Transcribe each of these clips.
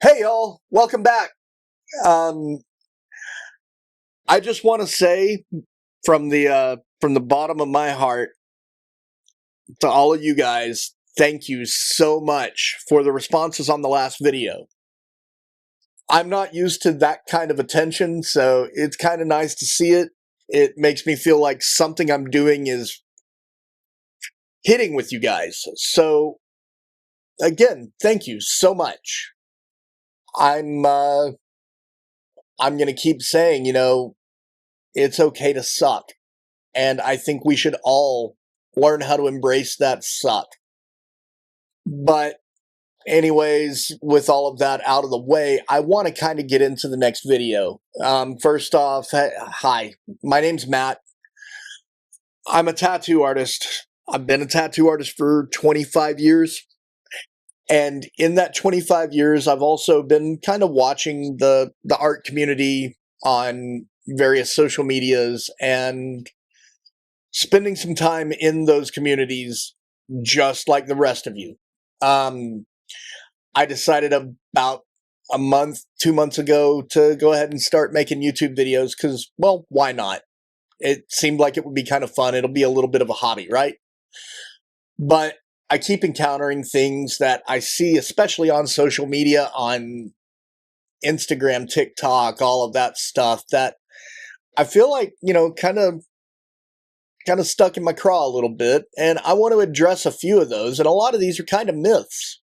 Hey y'all, welcome back. Um, I just want to say from the bottom of my heart to all of you guys, thank you so much for the responses on the last video. I'm not used to that kind of attention, so it's kind of nice to see it. It makes me feel like something I'm doing is hitting with you guys. So again, thank you so much. I'm uh, I'm gonna keep saying, it's okay to suck. And I think we should all learn how to embrace that suck. But anyways, with all of that out of the way, I want to kind of get into the next video. First off, hi, my name's Matt. I'm a tattoo artist. I've been a tattoo artist for 25 years. And in that 25 years, I've also been kind of watching the art community on various social medias and spending some time in those communities just like the rest of you. Um, I decided about a month, 2 months ago to go ahead and start making YouTube videos because, well, why not? It seemed like it would be kind of fun. It'll be a little bit of a hobby, right? But I keep encountering things that I see, especially on social media, on Instagram, TikTok, all of that stuff that I feel like, kind of stuck in my craw a little bit, and I want to address a few of those, and a lot of these are kind of myths.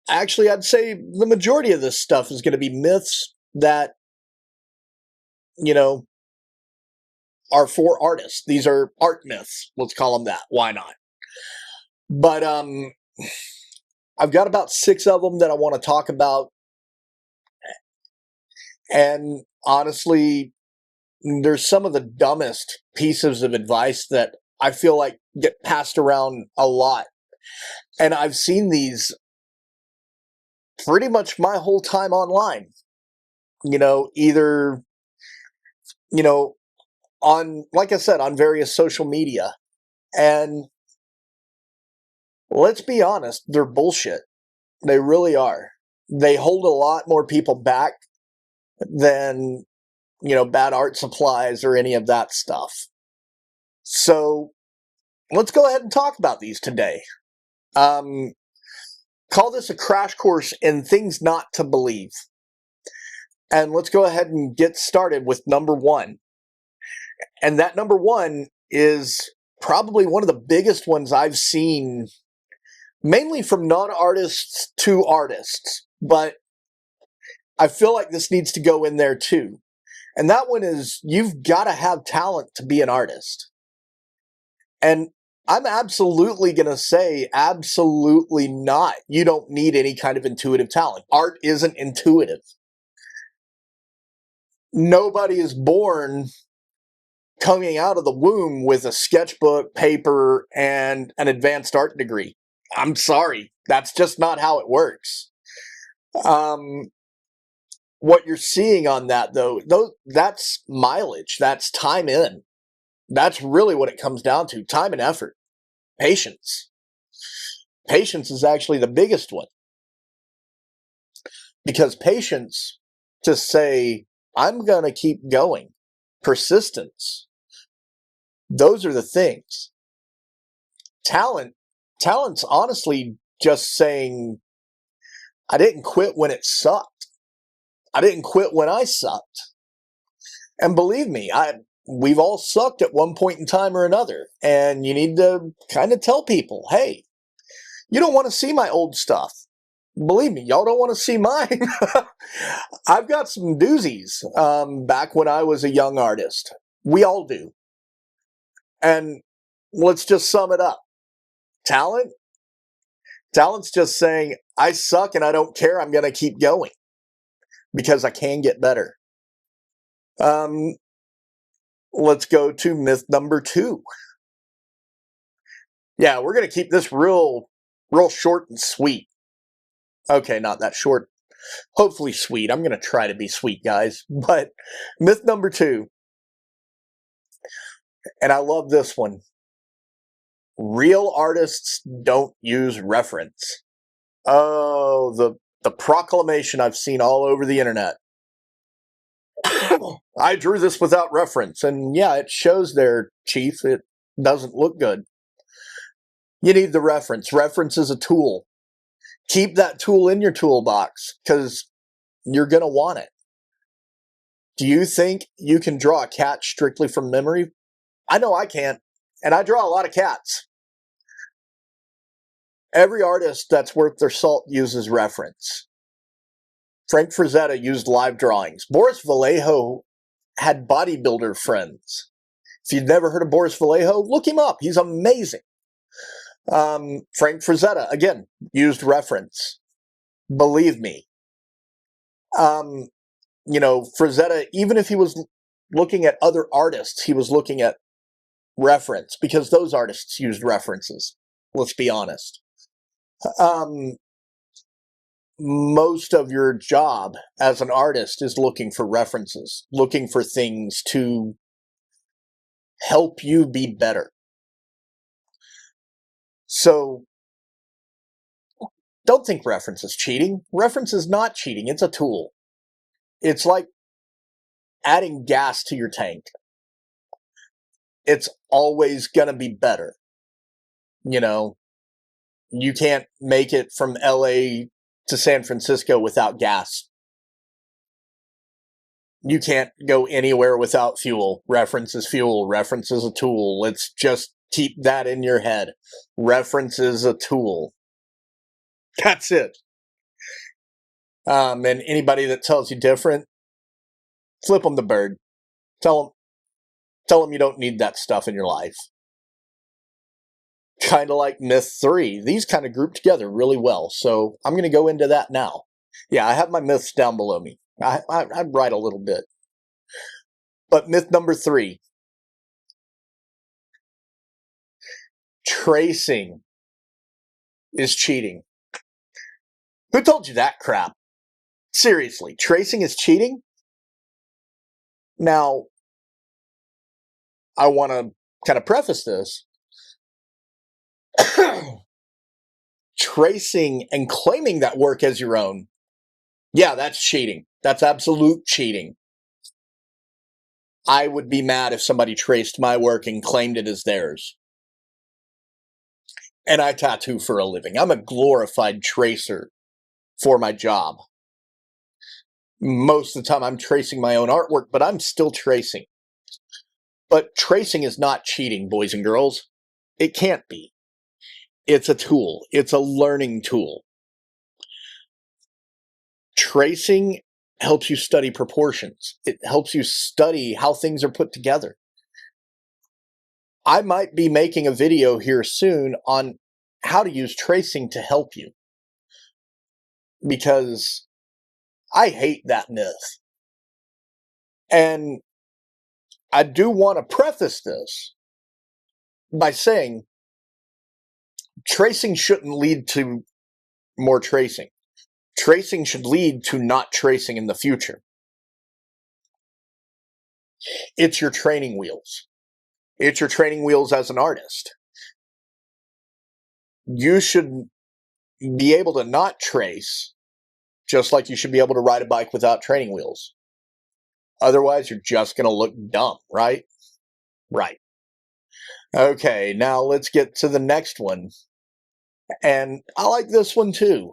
Actually, I'd say the majority of this stuff is going to be myths that, you know, are for artists. These are art myths. Let's call them that. Why not? But I've got about 6 of them that I want to talk about, and honestly, there's some of the dumbest pieces of advice that I feel like get passed around a lot. And I've seen these pretty much my whole time online. Either, you know, on, like I said, on various social media. And let's be honest, they're bullshit. They really are. They hold a lot more people back than, bad art supplies or any of that stuff. So let's go ahead and talk about these today. Call this a crash course in things not to believe. And let's go ahead and get started with number 1. And that number 1 is probably one of the biggest ones I've seen, mainly from non-artists to artists. But I feel like this needs to go in there too. And that one is, you've got to have talent to be an artist. And I'm absolutely going to say, absolutely not. You don't need any kind of intuitive talent. Art isn't intuitive. Nobody is born coming out of the womb with a sketchbook, paper, and an advanced art degree. I'm sorry. That's just not how it works. What you're seeing on that, though, that's mileage. That's time in. That's really what it comes down to. Time and effort. Patience. Patience is actually the biggest one. Because patience, to say, I'm going to keep going. Persistence. Those are the things. Talent's honestly just saying, I didn't quit when it sucked. I didn't quit when I sucked. And believe me, we've all sucked at one point in time or another. And you need to kind of tell people, hey, you don't want to see my old stuff. Believe me, y'all don't want to see mine. I've got some doozies back when I was a young artist. We all do. And let's just sum it up. Talent's just saying, I suck and I don't care. I'm going to keep going because I can get better. Let's go to myth number 2. Yeah, we're going to keep this real short and sweet. Okay, not that short. Hopefully sweet. I'm going to try to be sweet, guys. But myth number 2, and I love this one. Real artists don't use reference. Oh, The proclamation I've seen all over the internet. I drew this without reference. And yeah, it shows there, Chief. It doesn't look good. You need the reference. Reference is a tool. Keep that tool in your toolbox because you're going to want it. Do you think you can draw a cat strictly from memory? I know I can't. And I draw a lot of cats. Every artist that's worth their salt uses reference. Frank Frazetta used live drawings. Boris Vallejo had bodybuilder friends. If you've never heard of Boris Vallejo, look him up. He's amazing. Frank Frazetta, again, used reference. Believe me. Frazetta, even if he was looking at other artists, he was looking at reference because those artists used references. Let's be honest. Most of your job as an artist is looking for references, looking for things to help you be better. So don't think reference is cheating. Reference is not cheating. It's a tool. It's like adding gas to your tank. It's always going to be better. You can't make it from LA to San Francisco without gas. You can't go anywhere without fuel. Reference is fuel. Reference is a tool. Let's just keep that in your head. Reference is a tool. That's it. And anybody that tells you different, flip them the bird. Tell them you don't need that stuff in your life. Kind of like myth 3. These kind of group together really well. So I'm going to go into that now. Yeah, I have my myths down below me. I write a little bit. But myth number 3. Tracing is cheating. Who told you that crap? Seriously, tracing is cheating? Now, I want to kind of preface this. Tracing and claiming that work as your own, yeah, that's cheating. That's absolute cheating. I would be mad if somebody traced my work and claimed it as theirs. And I tattoo for a living. I'm a glorified tracer for my job. Most of the time I'm tracing my own artwork, but I'm still tracing. But tracing is not cheating, boys and girls. It can't be. It's a tool. It's a learning tool. Tracing helps you study proportions. It helps you study how things are put together. I might be making a video here soon on how to use tracing to help you. Because I hate that myth. And I do want to preface this by saying tracing shouldn't lead to more tracing. Tracing should lead to not tracing in the future. It's your training wheels. It's your training wheels as an artist. You should be able to not trace, just like you should be able to ride a bike without training wheels. Otherwise, you're just going to look dumb, right? Right. Okay, now let's get to the next one. And I like this one too.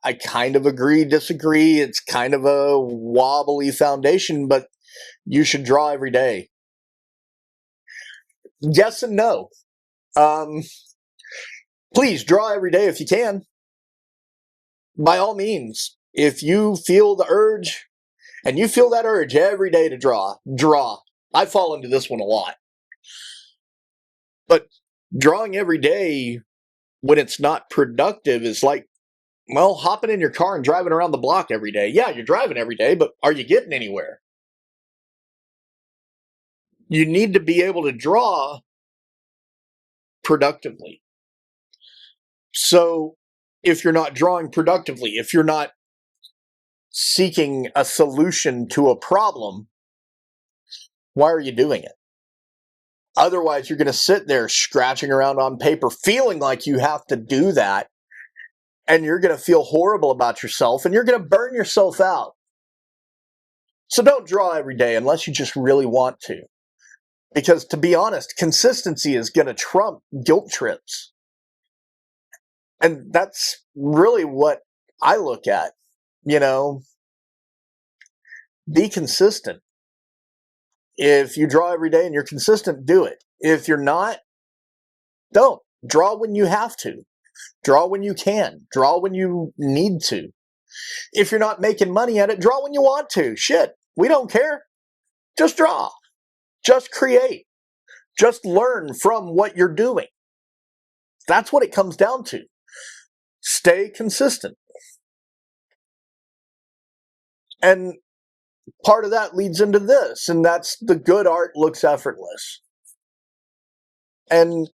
I kind of agree, disagree. It's kind of a wobbly foundation, but you should draw every day. Yes and no. Please draw every day if you can. By all means, if you feel the urge, and you feel that urge every day to draw. I fall into this one a lot. But drawing every day when it's not productive is like, well, hopping in your car and driving around the block every day. Yeah, you're driving every day, but are you getting anywhere? You need to be able to draw productively. So if you're not drawing productively, if you're not seeking a solution to a problem, why are you doing it? Otherwise, you're going to sit there scratching around on paper, feeling like you have to do that, and you're going to feel horrible about yourself, and you're going to burn yourself out. So don't draw every day unless you just really want to. Because to be honest, consistency is going to trump guilt trips. And that's really what I look at. You know, be consistent. If you draw every day and you're consistent, do it. If you're not, don't. Draw when you have to. Draw when you can. Draw when you need to. If you're not making money at it, draw when you want to. Shit, we don't care. Just draw. Just create. Just learn from what you're doing. That's what it comes down to. Stay consistent. And part of that leads into this, and that's the good art looks effortless. And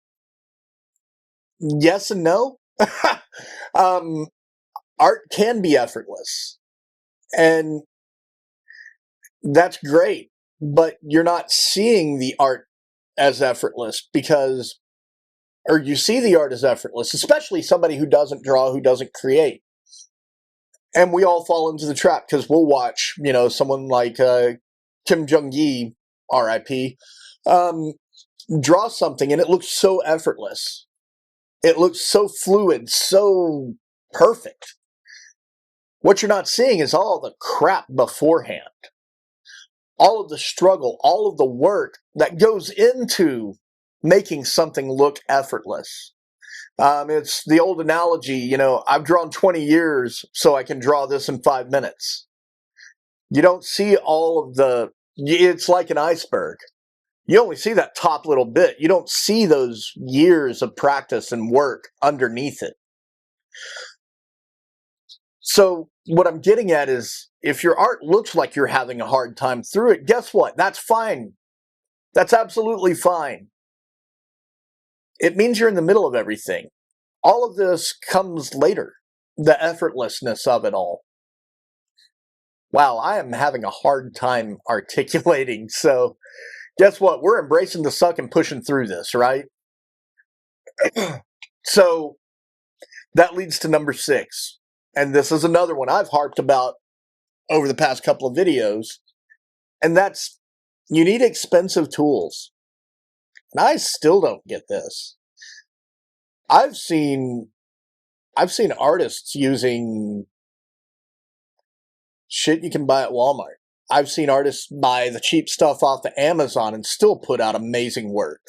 yes and no. Art can be effortless. And that's great. But you're not seeing the art as effortless because, or you see the art as effortless, especially somebody who doesn't draw, who doesn't create. And we all fall into the trap because we'll watch, you know, someone like Kim Jong-gi, R.I.P., draw something and it looks so effortless. It looks so fluid, so perfect. What you're not seeing is all the crap beforehand. All of the struggle, all of the work that goes into making something look effortless. It's the old analogy, you know, I've drawn 20 years so I can draw this in 5 minutes. You don't see all of it's like an iceberg. You only see that top little bit. You don't see those years of practice and work underneath it. So what I'm getting at is, if your art looks like you're having a hard time through it, guess what? That's fine. That's absolutely fine. It means you're in the middle of everything. All of this comes later, the effortlessness of it all. Wow, I am having a hard time articulating. So guess what? We're embracing the suck and pushing through this, right? So that leads to number 6. And this is another one I've harped about over the past couple of videos. And that's, you need expensive tools. And I still don't get this. I've seen artists using shit you can buy at Walmart. I've seen artists buy the cheap stuff off of Amazon and still put out amazing work.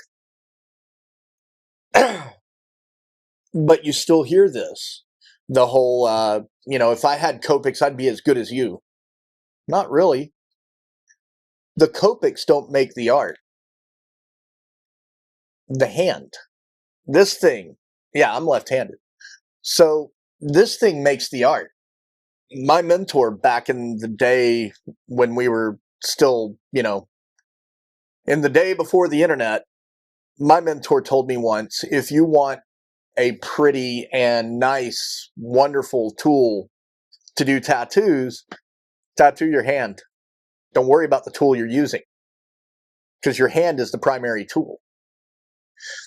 But you still hear this. The whole, you know, if I had Copics, I'd be as good as you. Not really. The Copics don't make the art. The hand. This thing. Yeah, I'm left-handed. So this thing makes the art. My mentor back in the day when we were still, you know, in the day before the internet, my mentor told me once, if you want a pretty and nice, wonderful tool to do tattoos, tattoo your hand. Don't worry about the tool you're using, because your hand is the primary tool.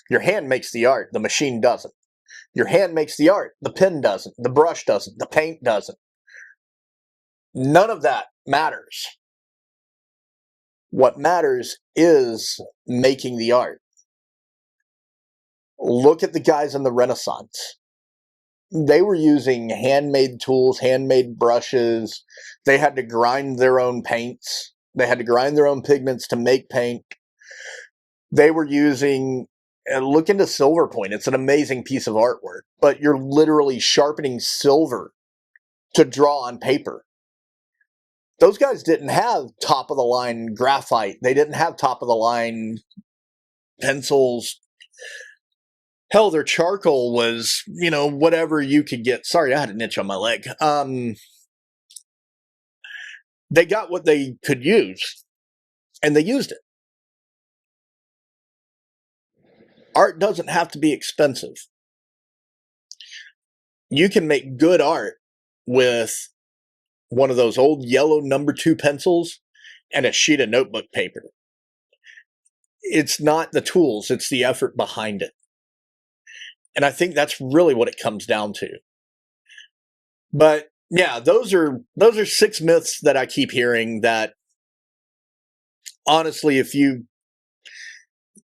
Your hand makes the art, the machine doesn't. Your hand makes the art, the pen doesn't, the brush doesn't, the paint doesn't. None of that matters. What matters is making the art. Look at the guys in the Renaissance. They were using handmade tools, handmade brushes. They had to grind their own paints. They had to grind their own pigments to make paint. They were using, look into silver point. It's an amazing piece of artwork, but you're literally sharpening silver to draw on paper. Those guys didn't have top of the line graphite. They didn't have top of the line pencils. Hell, their charcoal was, you know, whatever you could get. Sorry, I had an itch on my leg. They got what they could use, and they used it. Art doesn't have to be expensive. You can make good art with one of those old yellow #2 pencils and a sheet of notebook paper. It's not the tools, it's the effort behind it. And I think that's really what it comes down to. But yeah, those are 6 myths that I keep hearing that honestly, if you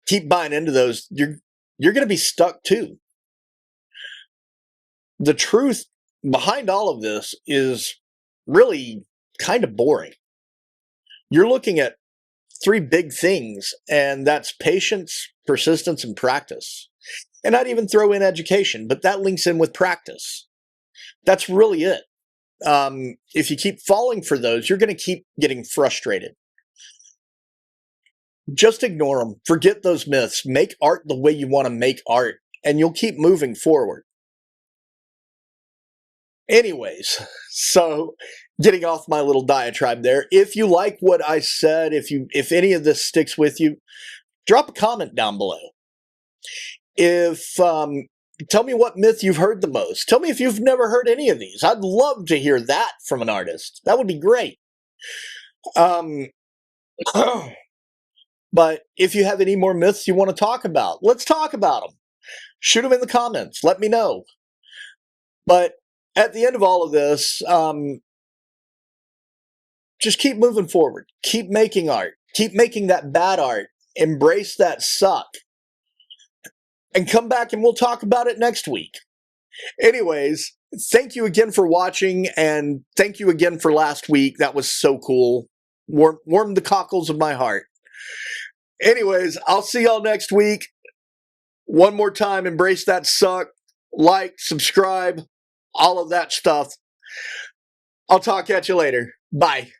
keep buying into those, you're going to be stuck too. The truth behind all of this is really kind of boring. You're looking at 3 big things, and that's patience, persistence, and practice. And I'd even throw in education, but that links in with practice. That's really it. If you keep falling for those, you're going to keep getting frustrated. Just ignore them. Forget those myths. Make art the way you want to make art, and you'll keep moving forward. Anyways, so getting off my little diatribe there, if you like what I said, if any of this sticks with you, drop a comment down below. If tell me what myth you've heard the most. Tell me if you've never heard any of these. I'd love to hear that from an artist. That would be great. But if you have any more myths you want to talk about, let's talk about them. Shoot them in the comments. Let me know. But at the end of all of this, just keep moving forward. Keep making art. Keep making that bad art. Embrace that suck. And come back and we'll talk about it next week. Anyways, thank you again for watching, and thank you again for last week. That was so cool. Warmed the cockles of my heart. Anyways, I'll see y'all next week. One more time, embrace that suck. Like, subscribe, all of that stuff. I'll talk at you later. Bye.